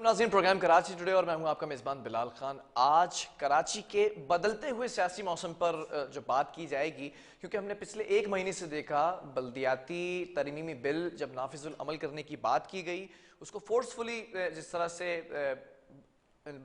नाज़रीन, programme Karachi today और मैं हूं आपका मेज़बान बिलाल खान। आज कराची के बदलते हुए सियासी मौसम पर जो बात की जाएगी, क्योंकि हमने पिछले एक महीने से देखा बल्दियाती तरमीमी बिल जब नाफिजुल अमल करने की बात की गई, उसको फोर्सफुली जिस तरह से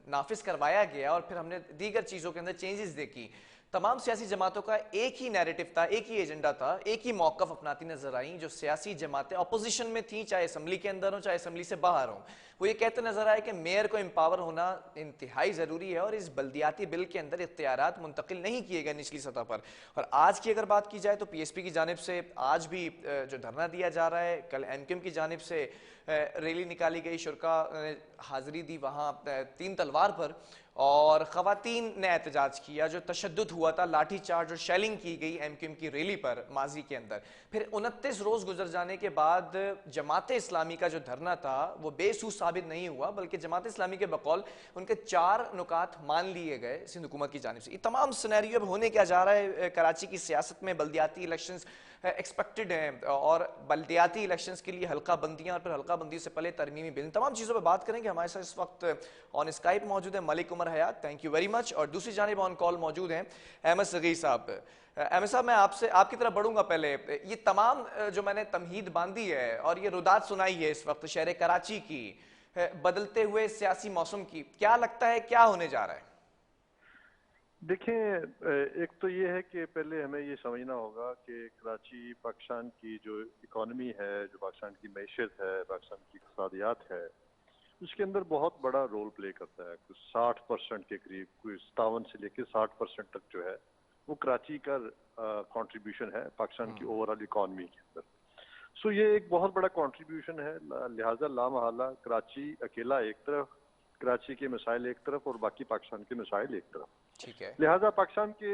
नाफिज करवाया गया और फिर हमने दीगर चीज़ों के अंदर चेंजेस देखी। तमाम सियासी जमातों का एक ही नैरेटिव था, एक ही एजेंडा था, एक ही मौक़िफ़ अपनाती नजर आई। जो सियासी जमातें अपोजिशन में थी, चाहे असम्बली के अंदर हो चाहे असम्बली से बाहर हो, वो ये कहते नजर आए कि मेयर को एम्पावर होना इंतहाई ज़रूरी है और इस बल्दियाती बिल के अंदर इख्तियारात मुंतकिल नहीं किए गए निचली सतह पर। और आज की अगर बात की जाए तो PSP की जानिब से आज भी जो धरना दिया जा रहा है, कल MQM की जानिब से रैली निकाली गई, शुरका हाज़िरी दी वहाँ 3 तलवार पर, और ख़वातीन ने एहतजाज किया। जो तशद्दुद हुआ था, लाठी चार्ज और शेलिंग की गई MQM की रैली पर माजी के अंदर। फिर 29 रोज़ गुजर जाने के बाद जमात इस्लामी का जो धरना था वो बेसूस साबित नहीं हुआ, बल्कि जमात इस्लामी के बकौल उनके 4 नुकात मान लिए गए सिंध हुकूमत की जानिब से। ये तमाम सिनेरियो अब होने क्या जा रहा है कराची की सियासत में। बल्दियाती इलेक्शंस एक्सपेक्टेड हैं और बल्दियाती इलेक्शंस के लिए हल्का बंदियाँ और फिर हल्का बंदी से पहले तरमीमी बिल, तमाम चीज़ों पर बात करेंगे। हमारे साथ इस वक्त ऑन स्काइप मौजूद है मलिक उमर हयात, थैंक यू वेरी मच, और दूसरी जानिब ऑन कॉल मौजूद हैं अहमद सगीर साहब। अहमद साहब, मैं आपसे आपकी तरफ बढ़ूंगा। पहले ये तमाम जो मैंने तमहीद बांधी है और ये रुदात सुनाई है इस वक्त शहर कराची की बदलते हुए सियासी मौसम की, क्या लगता है क्या होने जा रहा है? देखें, एक तो ये है कि पहले हमें ये समझना होगा कि कराची पाकिस्तान की जो इकॉनमी है, जो पाकिस्तान की मैशत है, पाकिस्तान की इक़्तिसादियात है, उसके अंदर बहुत बड़ा रोल प्ले करता है। कुछ 60% के करीब, कोई 57 से लेकर 60% तक जो है वो कराची का कंट्रीब्यूशन है पाकिस्तान की ओवरऑल इकॉनमी के अंदर। सो ये एक बहुत बड़ा कंट्रीब्यूशन है, लिहाजा लामहला कराची अकेला एक तरफ, कराची के मसाइल एक तरफ और बाकी पाकिस्तान के मसाइल एक तरफ। ठीक है। लिहाजा पाकिस्तान के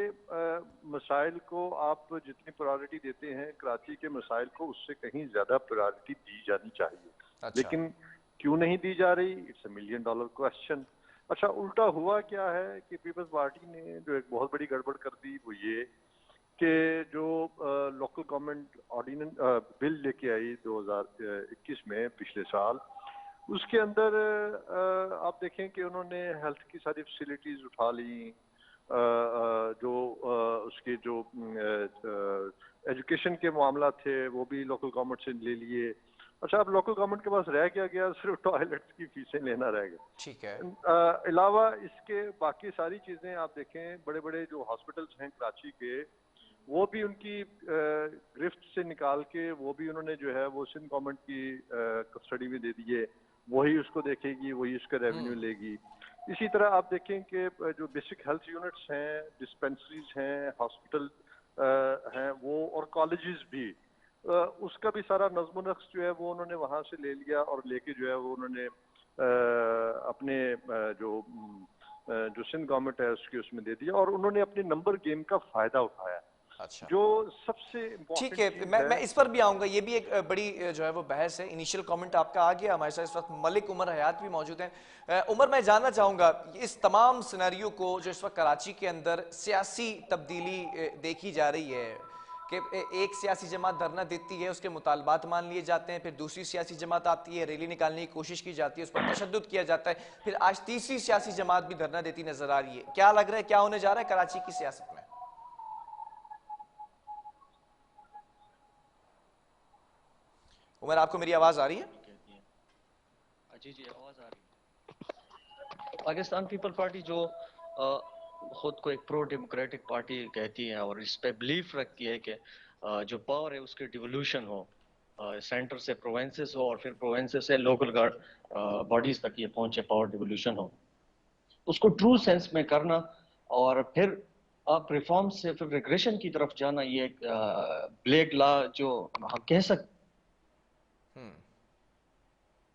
मसाइल को आप जितनी प्रायोरिटी देते हैं, कराची के मसाइल को उससे कहीं ज्यादा प्रायोरिटी दी जानी चाहिए। अच्छा। लेकिन क्यों नहीं दी जा रही? It's $1 million question. अच्छा, उल्टा हुआ क्या है कि पीपल्स पार्टी ने जो एक बहुत बड़ी गड़बड़ कर दी वो ये कि जो लोकल गवर्नमेंट ऑर्डिनेंस बिल लेके आई 2021 में, पिछले साल, उसके अंदर आप देखें कि उन्होंने हेल्थ की सारी फैसिलिटीज उठा ली, जो उसके जो एजुकेशन के मामला थे वो भी लोकल गवर्नमेंट से ले लिए। अच्छा, अब लोकल गवर्नमेंट के पास रह क्या गया? सिर्फ टॉयलेट्स की फीसें लेना रह गया। ठीक है। अलावा इसके बाकी सारी चीजें आप देखें, बड़े बड़े जो हॉस्पिटल्स हैं कराची के, वो भी उनकी गिरफ्त से निकाल के वो भी उन्होंने जो है वो सिंध गवर्नमेंट की कस्टडी में दे दिए। वही उसको देखेगी, वही उसका रेवेन्यू लेगी। इसी तरह आप देखें कि जो बेसिक हेल्थ यूनिट्स हैं, डिस्पेंसरीज हैं, हॉस्पिटल हैं, वो और कॉलेजेस भी, उसका भी सारा नज़्म नक्श जो है वो उन्होंने वहाँ से ले लिया और लेके जो है वो उन्होंने अपने जो सिंध गवर्नमेंट है उसके उसमें दे दिया और उन्होंने अपने नंबर गेम का फायदा उठाया। अच्छा, जो सबसे ठीक है, मैं इस पर भी आऊंगा। ये भी एक बड़ी जो है वो बहस है। इनिशियल कमेंट आपका आ गया। हमारे साथ इस वक्त मलिक उमर हयात भी मौजूद हैं। उमर, मैं जानना चाहूंगा इस तमाम सिनेरियो को जो इस वक्त कराची के अंदर सियासी तब्दीली देखी जा रही है कि एक सियासी जमात धरना देती है, उसके मुतालबात मान लिए जाते हैं, फिर दूसरी सियासी जमात आती है, रैली निकालने की कोशिश की जाती है, उस पर तशद्दुद किया जाता है, फिर आज तीसरी सियासी जमात भी धरना देती नजर आ रही है। क्या लग रहा है क्या होने जा रहा है कराची की सियासत में? उमर, आपको मेरी आवाज आ रही है? जी जी, आवाज आ रही है। पाकिस्तान पीपल पार्टी जो खुद को एक प्रो डेमोक्रेटिक पार्टी कहती है और इस पे बिलीफ रखती है कि जो पावर है उसके डिवोल्यूशन हो, सेंटर से प्रोविंसेस हो और फिर प्रोविंसेस से लोकल बॉडीज तक ये पहुंचे, पावर डिवोल्यूशन हो, उसको ट्रू सेंस में करना और फिर आप रिफॉर्म से फिर रिग्रेशन की तरफ जाना, ये एक ब्लेक लॉ जो हम कह सकते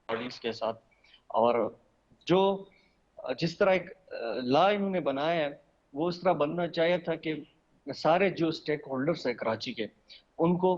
बॉडीज के साथ। और जो जिस तरह एक लॉ इन्होंने बनाया है वो उस तरह बनना चाहिए था कि सारे जो स्टेक होल्डर्स है कराची के, उनको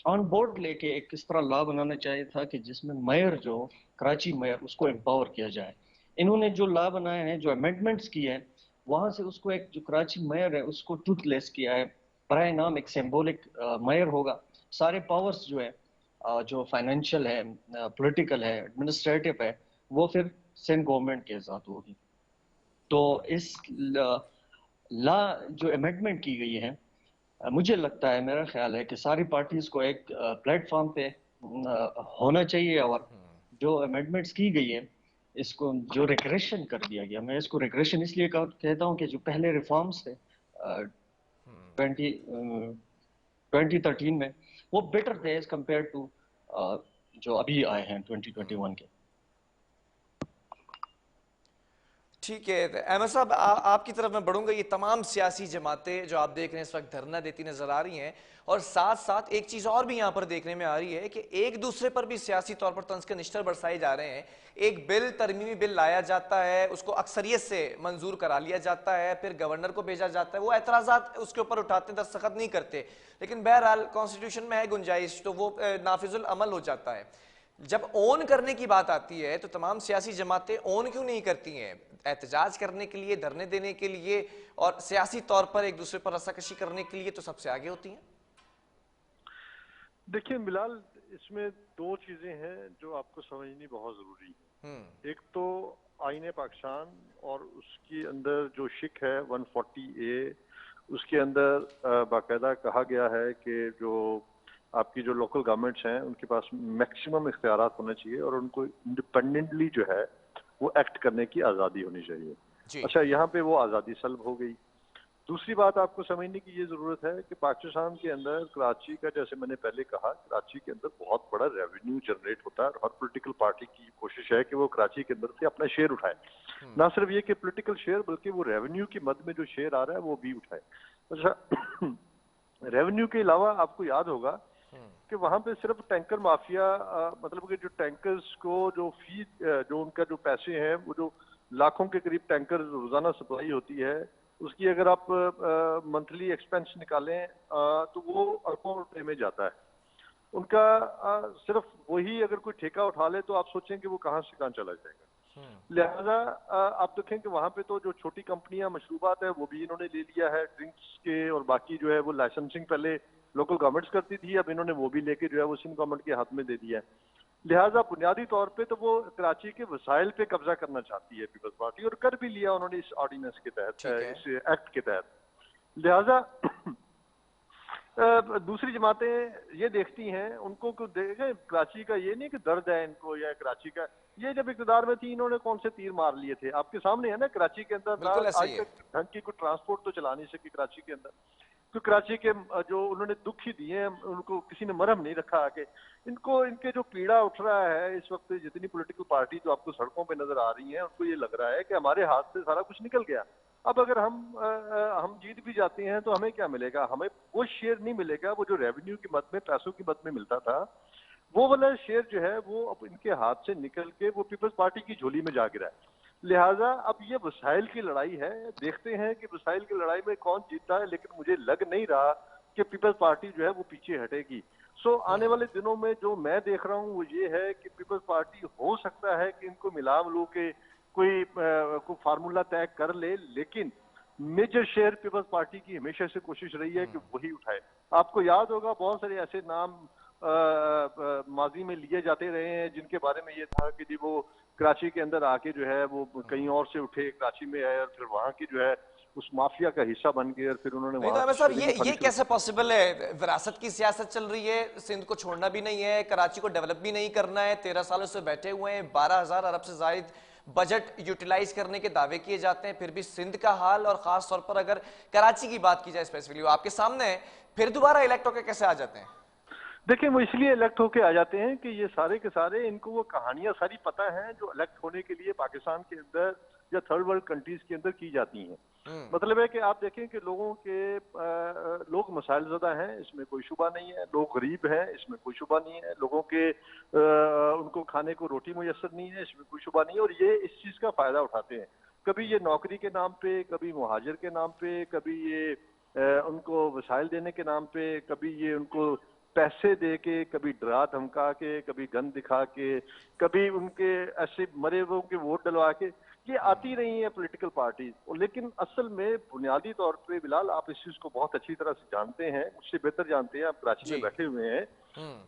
ऑन बोर्ड लेके एक किस तरह लॉ बनाना चाहिए था कि जिसमें मेयर जो कराची मेयर उसको एम्पावर किया जाए। इन्होंने जो लॉ बनाया है, जो अमेंडमेंट्स किए हैं, वहां से उसको एक जो कराची मेयर है उसको टूथलेस किया है। बराए नाम एक सिंबॉलिक मेयर होगा, सारे पावर्स जो है जो फाइनेंशियल है, पॉलिटिकल है, एडमिनिस्ट्रेटिव है, वो फिर सिंध गवर्नमेंट के साथ होगी। तो इस ला जो अमेंडमेंट की गई है, मुझे लगता है, मेरा ख्याल है कि सारी पार्टीज को एक प्लेटफॉर्म पे होना चाहिए, और जो अमेंडमेंट्स की गई है इसको जो रिग्रेशन कर दिया गया, मैं इसको रिग्रेशन इसलिए कहता हूँ कि जो पहले रिफॉर्म्स थे 2013 में, वो बेटर थे एज कम्पेयर टू जो अभी आए हैं 2021 के। ठीक है अहमद साहब, आपकी तरफ मैं बढ़ूंगा। ये तमाम सियासी जमातें जो आप देख रहे हैं इस वक्त धरना देती नजर आ रही हैं, और साथ साथ एक चीज और भी यहां पर देखने में आ रही है कि एक दूसरे पर भी सियासी तौर पर तंज के निश्तर बरसाए जा रहे हैं। एक बिल, तरमीमी बिल लाया जाता है, उसको अक्सरियत से मंजूर करा लिया जाता है, फिर गवर्नर को भेजा जाता है, वो एतराजात उसके ऊपर उठाते हैं, दस्तखत नहीं करते, लेकिन बहरहाल कॉन्स्टिट्यूशन में है गुंजाइश, तो वो नाफिजुल अमल हो जाता है। जब ओन करने की बात आती है तो तमाम सियासी जमातें ओन क्यों नहीं करती हैं? एहतजाज करने के लिए, धरने देने के लिए और सियासी तौर पर एक दूसरे पर रस्साकशी करने के लिए तो सबसे आगे होती हैं। देखिए बिलाल, इसमें दो चीजें हैं जो आपको समझनी बहुत जरूरी है। एक तो आईने पाकिस्तान और उसके अंदर जो शिक है 140A, उसके अंदर बाकायदा कहा गया है कि जो आपकी जो लोकल गवर्नमेंट्स हैं उनके पास मैक्सिमम इख्तियारात होने चाहिए और उनको इंडिपेंडेंटली जो है वो एक्ट करने की आज़ादी होनी चाहिए। अच्छा, यहाँ पे वो आज़ादी सल्ब हो गई। दूसरी बात आपको समझने की ये ज़रूरत है कि पाकिस्तान के अंदर कराची का, जैसे मैंने पहले कहा, कराची के अंदर बहुत बड़ा रेवेन्यू जनरेट होता है और हर पॉलिटिकल पार्टी की कोशिश है कि वो कराची के अंदर से अपना शेयर उठाए। ना सिर्फ ये कि पॉलिटिकल शेयर, बल्कि वो रेवेन्यू की मद में जो शेयर आ रहा है वो भी उठाए। अच्छा, रेवेन्यू के अलावा आपको याद होगा कि वहां पे सिर्फ टैंकर माफिया, मतलब कि जो टैंकर्स को जो फी, जो उनका जो पैसे हैं, वो जो लाखों के करीब टैंकर रोजाना सप्लाई होती है, उसकी अगर आप मंथली एक्सपेंस निकालें तो वो अरबों रुपए में जाता है। उनका सिर्फ वही अगर कोई ठेका उठा ले तो आप सोचें कि वो कहाँ से कहाँ चला जाएगा। लिहाजा आप देखें कि वहां पे तो जो छोटी कंपनियां मशरूबात है वो भी इन्होंने ले लिया है, ड्रिंक्स के, और बाकी जो है वो लाइसेंसिंग पहले लोकल गवर्नमेंट्स करती थी, अब इन्होंने वो भी लेके जो है वो सिंध गवर्नमेंट के हाथ में दे दिया है। लिहाजा बुनियादी तौर पे तो वो कराची के वसाइल पे कब्जा करना चाहती है पीपल्स पार्टी, और कर भी लिया उन्होंने इस ऑर्डिनेंस के तहत, इस एक्ट के तहत। लिहाजा दूसरी जमातें ये देखती हैं, उनको देखें कराची का ये नहीं कि दर्द है इनको, या कराची का, ये जब इक़्तिदार में थी इन्होंने कौन से तीर मार लिए थे, आपके सामने है ना। कराची के अंदर आज तक ढंग की कोई ट्रांसपोर्ट तो चला नहीं सकी कराची के अंदर, तो कराची के जो उन्होंने दुख ही दिए हैं उनको किसी ने मरहम नहीं रखा आके। इनको, इनके जो पीड़ा उठ रहा है इस वक्त, जितनी पॉलिटिकल पार्टी जो आपको सड़कों पे नजर आ रही हैं, उनको ये लग रहा है कि हमारे हाथ से सारा कुछ निकल गया। अब अगर हम जीत भी जाते हैं तो हमें क्या मिलेगा? हमें वो शेयर नहीं मिलेगा, वो जो रेवेन्यू की मद में, पैसों की मद में मिलता था, वो वाला शेयर जो है वो अब इनके हाथ से निकल के वो पीपल्स पार्टी की झोली में जा गिरा है। लिहाजा अब ये वसाइल की लड़ाई है, देखते हैं कि वसाइल की लड़ाई में कौन जीतता है, लेकिन मुझे लग नहीं रहा कि पीपल्स पार्टी जो है वो पीछे हटेगी। आने वाले दिनों में जो मैं देख रहा हूँ वो ये है कि पीपल्स पार्टी हो सकता है कि इनको मिला मिलू के कोई फार्मूला तय कर ले, लेकिन मेजर शेयर पीपल्स पार्टी की हमेशा से कोशिश रही है कि वही उठाए। आपको याद होगा बहुत सारे ऐसे नाम माजी में लिए जाते रहे हैं जिनके बारे में ये था कि जी वो कराची के अंदर आके जो है वो कहीं और से उठे, कराची में आए और फिर वहां की जो है उस माफिया का हिस्सा बन गए, और फिर उन्होंने वहां साहब ये कैसे पॉसिबल है? विरासत की सियासत चल रही है, सिंध को छोड़ना भी नहीं है, कराची को डेवलप भी नहीं करना है, 13 सालों से बैठे हुए हैं, 12,000 अरब से जायद बजट यूटिलाइज करने के दावे किए जाते हैं, फिर भी सिंध का हाल, और खास तौर पर अगर कराची की बात की जाए स्पेसिफिकली, आपके सामने है, फिर दोबारा इलेक्ट होकर कैसे आ जाते हैं? देखिए, वो इसलिए इलेक्ट होके आ जाते हैं कि ये सारे के सारे, इनको वो कहानियां सारी पता हैं जो इलेक्ट होने के लिए पाकिस्तान के अंदर या थर्ड वर्ल्ड कंट्रीज के अंदर की जाती हैं। मतलब है कि आप देखें कि लोगों के लोग मसाइल ज़दा हैं, इसमें कोई शुबा नहीं है, लोग गरीब हैं, इसमें कोई शुबा नहीं है, लोगों के उनको खाने को रोटी मुयसर नहीं है, इसमें कोई शुबा नहीं है, और ये इस चीज़ का फ़ायदा उठाते हैं। कभी ये नौकरी के नाम पे, कभी मुहाजिर के नाम पे, कभी ये उनको वसाइल देने के नाम पे, कभी ये उनको पैसे दे के, कभी डरा धमका के, कभी गन दिखा के, कभी उनके ऐसे मरे हुए के वोट डलवा के, ये आती रही है पॉलिटिकल पार्टी। लेकिन असल में बुनियादी तौर पे बिलाल, आप इस चीज को बहुत अच्छी तरह से जानते हैं, मुझसे बेहतर जानते हैं, आप कराची में बैठे हुए हैं,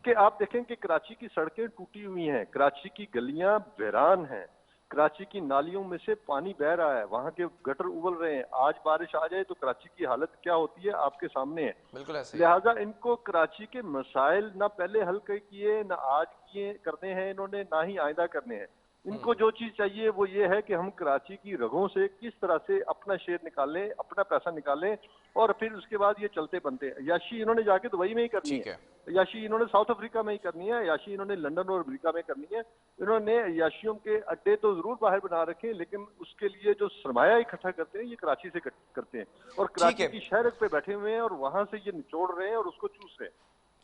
कि आप देखें कि कराची की सड़कें टूटी हुई हैं, कराची की गलियां वीरान हैं, कराची की नालियों में से पानी बह रहा है, वहाँ के गटर उबल रहे हैं। आज बारिश आ जाए तो कराची की हालत क्या होती है आपके सामने है। बिल्कुल ऐसे ही। लिहाजा इनको कराची के मसाइल ना पहले हल किए, ना आज किए करने हैं इन्होंने, ना ही आइंदा करने हैं। इनको जो चीज चाहिए वो ये है कि हम कराची की रगों से किस तरह से अपना शेयर निकालें, अपना पैसा निकालें, और फिर उसके बाद ये चलते बनते हैं। याशी इन्होंने जाके दुबई में ही करनी ठीक है, है। याशी इन्होंने साउथ अफ्रीका में ही करनी है, याशी इन्होंने लंदन और अमेरिका में करनी है। इन्होंने याशियों के अड्डे तो जरूर बाहर बना रखे हैं, लेकिन उसके लिए जो सरमाया इकट्ठा करते हैं ये कराची से करते हैं, और ठीक कराची है, की शहर पे बैठे हुए हैं और वहां से ये निचोड़ रहे हैं और उसको चूस रहे हैं।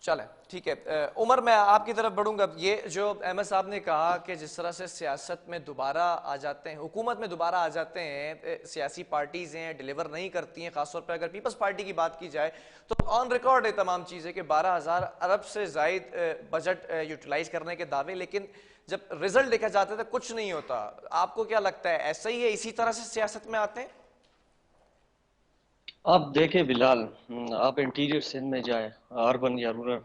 चलें, ठीक है। उमर, मैं आपकी तरफ बढ़ूंगा। ये जो अहमद साहब ने कहा कि जिस तरह से सियासत में दोबारा आ जाते हैं, हुकूमत में दोबारा आ जाते हैं, सियासी पार्टीज़ हैं, डिलीवर नहीं करती हैं। ख़ासतौर पर अगर पीपल्स पार्टी की बात की जाए तो ऑन रिकॉर्ड है तमाम चीज़ें कि 12,000 अरब से ज़ायद बजट यूटिलाइज करने के दावे, लेकिन जब रिजल्ट देखा जाता है तो कुछ नहीं होता। आपको क्या लगता है, ऐसा ही है, इसी तरह से सियासत में आते हैं? आप देखें बिलाल, आप इंटीरियर सिंध में जाए, अर्बन या रूरल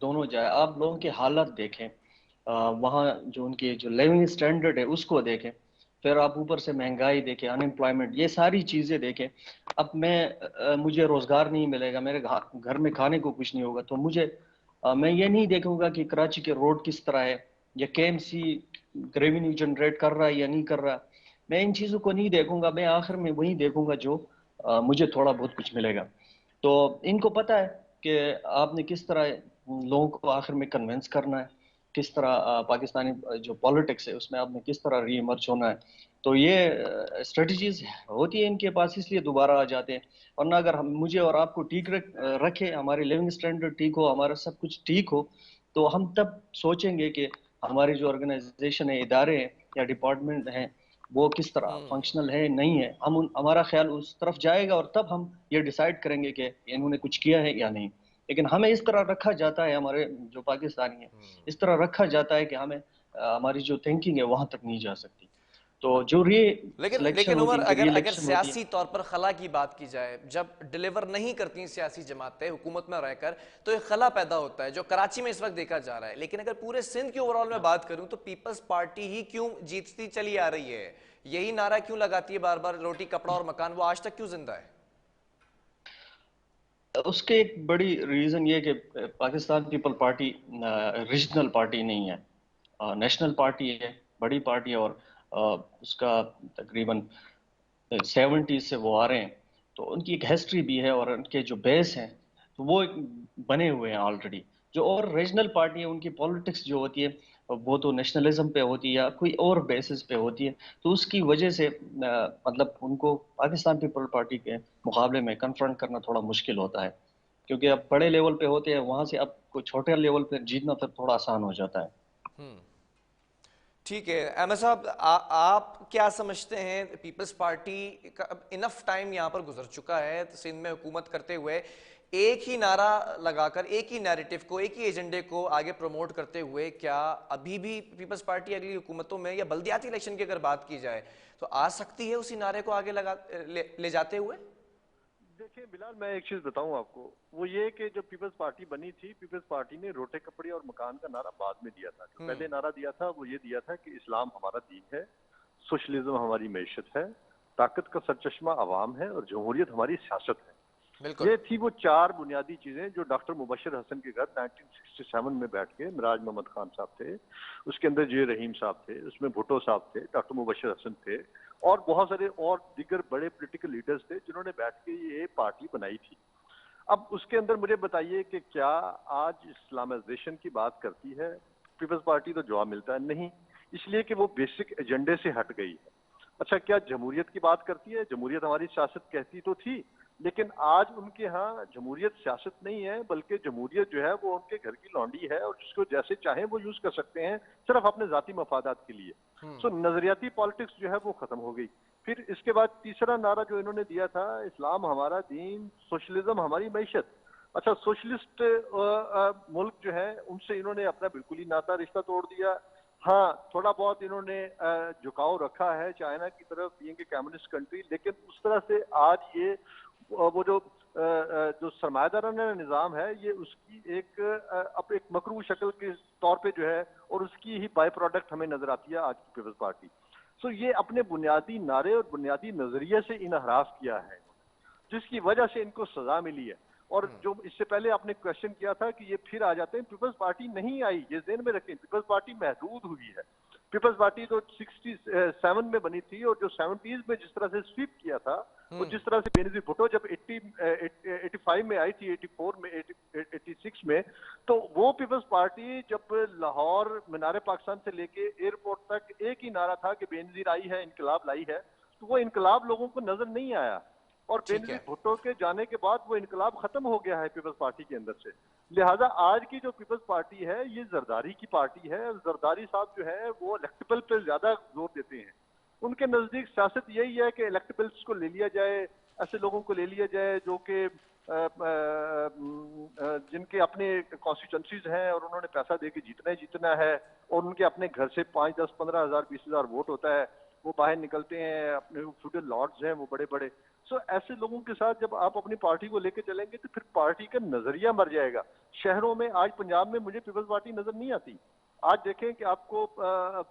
दोनों जाए, आप लोगों की हालत देखें, वहाँ जो उनकी जो लिविंग स्टैंडर्ड है उसको देखें, फिर आप ऊपर से महंगाई देखें, अनएम्प्लॉयमेंट, ये सारी चीज़ें देखें। अब मुझे रोज़गार नहीं मिलेगा, मेरे घर में खाने को कुछ नहीं होगा, तो मैं ये नहीं देखूंगा कि कराची के रोड किस तरह है, या केएमसी रेवेन्यू जनरेट कर रहा है या नहीं कर रहा। मैं इन चीज़ों को नहीं देखूंगा, मैं आखिर में वही देखूंगा जो मुझे थोड़ा बहुत कुछ मिलेगा। तो इनको पता है कि आपने किस तरह लोगों को आखिर में कन्विंस करना है, किस तरह पाकिस्तानी जो पॉलिटिक्स है उसमें आपने किस तरह री इमर्ज होना है। तो ये स्ट्रेटजीज होती है इनके पास, इसलिए दोबारा आ जाते हैं। वरना अगर मुझे और आपको ठीक रखे, हमारी लिविंग स्टैंडर्ड ठीक हो, हमारा सब कुछ ठीक हो, तो हम तब सोचेंगे कि हमारी जो ऑर्गेनाइजेशन है, इदारे हैं या डिपार्टमेंट हैं, वो किस तरह फंक्शनल है नहीं है। हमारा ख्याल उस तरफ जाएगा और तब हम ये डिसाइड करेंगे कि इन्होंने कुछ किया है या नहीं। लेकिन हमें इस तरह रखा जाता है, हमारे जो पाकिस्तानी है इस तरह रखा जाता है कि हमारी जो थिंकिंग है वहां तक नहीं जा सकती। तो जो री लेकिन सिलेक्शन लेकिन होती उमर, है, इनकी री अगर अगर इलेक्शन होती है। सियासी तौर पर खला की बात की जाए, जब डिलीवर नहीं करती सियासी जमातें हुकूमत में रहकर, तो एक खला पैदा होता है जो कराची में इस वक्त देखा जा रहा है। लेकिन अगर पूरे सिंध की ओवरऑल में बात करूं तो पीपल्स पार्टी ही क्यों जीतती चली आ रही है? यही नारा क्यों लगाती है बार बार, रोटी कपड़ा और मकान, वो आज तक क्यों जिंदा है? उसके एक बड़ी रीजन ये कि Pakistan people party regional party नहीं है, नेशनल पार्टी है, बड़ी पार्टी है, और उसका तकरीबन 70 से वो आ रहे हैं। तो उनकी एक हिस्ट्री भी है और उनके जो बेस हैं तो वो बने हुए हैं ऑलरेडी। जो और रीजनल पार्टी है उनकी पॉलिटिक्स जो होती है वो तो नेशनलिज्म पे होती है या कोई और बेसिस पे होती है। तो उसकी वजह से मतलब उनको पाकिस्तान पीपल पार्टी के मुकाबले में कन्फ्रंट करना थोड़ा मुश्किल होता है, क्योंकि अब बड़े लेवल पे होते हैं, वहां से अब कोई छोटे लेवल पे जीतना फिर थोड़ा आसान हो जाता है। ठीक है अहमद साहब, आप क्या समझते हैं, पीपल्स पार्टी का अब इनफ टाइम यहाँ पर गुजर चुका है सिंध में हुकूमत करते हुए, एक ही नारा लगाकर, एक ही नैरेटिव को, एक ही एजेंडे को आगे प्रमोट करते हुए, क्या अभी भी पीपल्स पार्टी अगली हुकूमतों में, या बल्दियाती इलेक्शन की अगर बात की जाए तो आ सकती है उसी नारे को आगे ले जाते हुए? देखिए बिलाल, मैं एक चीज बताऊं आपको, वो ये कि जब पीपल्स पार्टी बनी थी, पीपल्स पार्टी ने रोटे कपड़े और मकान का नारा बाद में दिया था। जो पहले नारा दिया था वो ये दिया था कि इस्लाम हमारा दीन है, सोशलिज्म हमारी मैशत है, ताकत का सरचश्मा अवाम है और जमहूरियत हमारी सियासत है। ये थी वो चार बुनियादी चीजें जो डॉक्टर मुबशर हसन के घर 1967 में बैठ के, मिराज मोहम्मद खान साहब थे, उसके अंदर जे रहीम साहब थे, उसमें भुट्टो साहब थे, डॉक्टर मुबशर हसन थे, और बहुत सारे और दिगर बड़े पॉलिटिकल लीडर्स थे जिन्होंने बैठ के ये पार्टी बनाई थी। अब उसके अंदर मुझे बताइए कि क्या आज इस्लामाइजेशन की बात करती है पीपल्स पार्टी? तो जवाब मिलता है नहीं, इसलिए कि वो बेसिक एजेंडे से हट गई है। अच्छा, क्या जमहूरियत की बात करती है? जमहूरियत हमारी सियासत कहती तो थी, लेकिन आज उनके यहाँ जमहूरियत सियासत नहीं है, बल्कि जमहूरियत जो है वो उनके घर की लौंडी है और जिसको जैसे चाहें वो यूज कर सकते हैं, सिर्फ अपने जाती मफादात के लिए। सो नजरियाती पॉलिटिक्स जो है वो खत्म हो गई। फिर इसके बाद तीसरा नारा जो इन्होंने दिया था, इस्लाम हमारा दीन, सोशलिज्म हमारी मैशत। अच्छा, सोशलिस्ट मुल्क जो है उनसे इन्होंने अपना बिल्कुल ही नाता रिश्ता तोड़ दिया। हाँ, थोड़ा बहुत इन्होंने झुकाव रखा है चाइना की तरफ, बीइंग ए कम्युनिस्ट कंट्री, लेकिन उस तरह से आज ये वो जो सरमायादाराना निज़ाम है, ये उसकी अब एक मकरू शक्ल के तौर पे जो है, और उसकी ही बाय प्रोडक्ट हमें नजर आती है आज की पीपल्स पार्टी। سو یہ اپنے بنیادی نعرے اور بنیادی نظریے سے انحراف کیا ہے، جس کی وجہ سے ان کو سزا ملی ہے۔ اور جو اس سے پہلے آپ نے کوشچن کیا تھا کہ یہ پھر آ جاتے ہیں، پیپلز پارٹی نہیں آئی، یہ ذہن میں رکھیں، پیپلز پارٹی محدود ہوئی ہے۔ پیپلز پارٹی تو 67 میں بنی تھی، اور جو 70s میں جس طرح سے سویپ کیا تھا، وہ جس طرح سے بینظیر بھٹو جب 85 میں آئی تھی، 84 میں، 86 میں، تو وہ پیپلز پارٹی جب لاہور مینار پاکستان سے لے کے ایئرپورٹ تک ایک ہی نعرہ تھا کہ بینظیر آئی ہے، انقلاب لائی ہے، تو وہ انقلاب لوگوں کو نظر نہیں آیا، اور ٹھیک بینظیر ہے، بھٹو کے جانے کے بعد وہ انقلاب ختم ہو گیا ہے پیپلز پارٹی کے اندر سے۔ لہٰذا آج کی جو پیپلز پارٹی ہے یہ زرداری کی پارٹی ہے۔ زرداری صاحب جو ہے وہ الیکٹیبل پہ زیادہ زور دیتے ہیں، ان کے نزدیک سیاست یہی ہے کہ الیکٹیبلس کو لے لیا جائے، ایسے لوگوں کو لے لیا جائے جو کہ جن کے اپنے کانسٹیچوئنسیز ہیں اور انہوں نے پیسہ دے کے جیتنا ہے، اور ان کے اپنے گھر سے 5، 10، 15 ہزار، 20 ہزار ووٹ ہوتا ہے، وہ باہر نکلتے ہیں، اپنے فیوڈل لارڈز ہیں وہ بڑے بڑے۔ سو ایسے لوگوں کے ساتھ جب آپ اپنی پارٹی کو لے کے چلیں گے تو پھر پارٹی کا نظریہ مر جائے گا۔ شہروں میں آج پنجاب میں مجھے پیپلز پارٹی نظر نہیں آتی۔ آج دیکھیں کہ آپ کو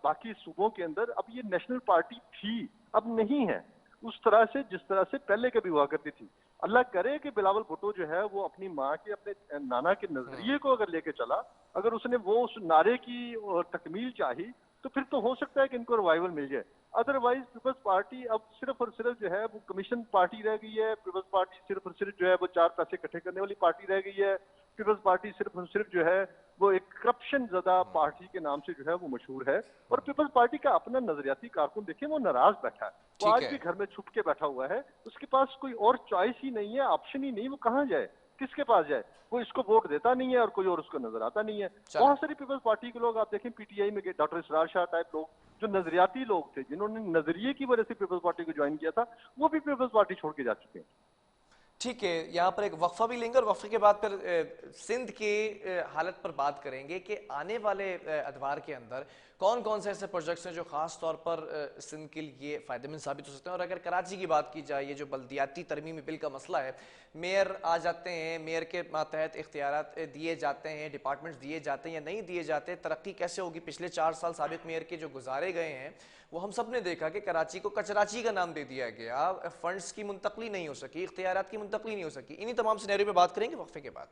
باقی صوبوں کے اندر اب یہ نیشنل پارٹی تھی، اب نہیں ہے اس طرح سے جس طرح سے پہلے کبھی ہوا کرتی تھی۔ اللہ کرے کہ بلاول بھٹو جو ہے وہ اپنی ماں کے، اپنے نانا کے نظریے کو اگر لے کے چلا، اگر اس نے وہ اس نعرے کی تکمیل چاہی، تو پھر تو ہو سکتا ہے کہ ان کو ریوائول مل جائے۔ ادروائز پیپلز پارٹی اب صرف اور صرف جو ہے وہ کمیشن پارٹی رہ گئی ہے۔ پیپلز پارٹی صرف اور صرف جو ہے وہ 4 پیسے اکٹھے کرنے والی پارٹی رہ گئی ہے۔ پیپلز پارٹی صرف اور صرف جو ہے وہ ایک کرپشن زدہ پارٹی کے نام سے جو ہے وہ مشہور ہے۔ اور پیپلز پارٹی کا اپنا نظریاتی کارکن دیکھیں، وہ ناراض بیٹھا ہے، وہ ٹھیک آج ہے، بھی گھر میں چھپ کے بیٹھا ہوا ہے، اس کے پاس کوئی اور چوائس ہی نہیں ہے، آپشن ہی نہیں، وہ کہاں جائے، کس کے پاس جائے؟ وہ اس کو ووٹ دیتا نہیں ہے اور کوئی اور اس کو نظر آتا نہیں ہے۔ چلیں، بہت ساری پیپلز پارٹی کے لوگ آپ دیکھیں، پی ٹی آئی میں ڈاکٹر اسرار شاہ ٹائپ لوگ جو نظریاتی لوگ تھے، جنہوں نے نظریے کی وجہ سے پیپلز پارٹی کو جوائن کیا تھا، وہ بھی پیپلز پارٹی چھوڑ کے جا چکے ہیں۔ ٹھیک ہے، یہاں پر ایک وقفہ بھی لیں گے اور وقفے کے بعد پھر سندھ کی حالت پر بات کریں گے کہ آنے والے ادوار کے اندر کون کون سے ایسے پروجیکٹس ہیں جو خاص طور پر سندھ کے لیے فائدہ مند ثابت ہو سکتے ہیں۔ اور اگر کراچی کی بات کی جائے، یہ جو بلدیاتی ترمیمی بل کا مسئلہ ہے، میئر آ جاتے ہیں، میئر کے ماتحت اختیارات دیے جاتے ہیں، ڈپارٹمنٹس دیے جاتے ہیں یا نہیں دیے جاتے، ترقی کیسے ہوگی؟ پچھلے 4 سال سابق میئر کے جو گزارے گئے ہیں، وہ ہم سب نے دیکھا کہ کراچی کو کچراچی کا نام دے دیا گیا، فنڈز کی منتقلی نہیں ہو سکی، اختیارات کی منتقلی نہیں ہو سکی۔ انہی تمام سینیریو پہ بات کریں گے وقفے کے بعد۔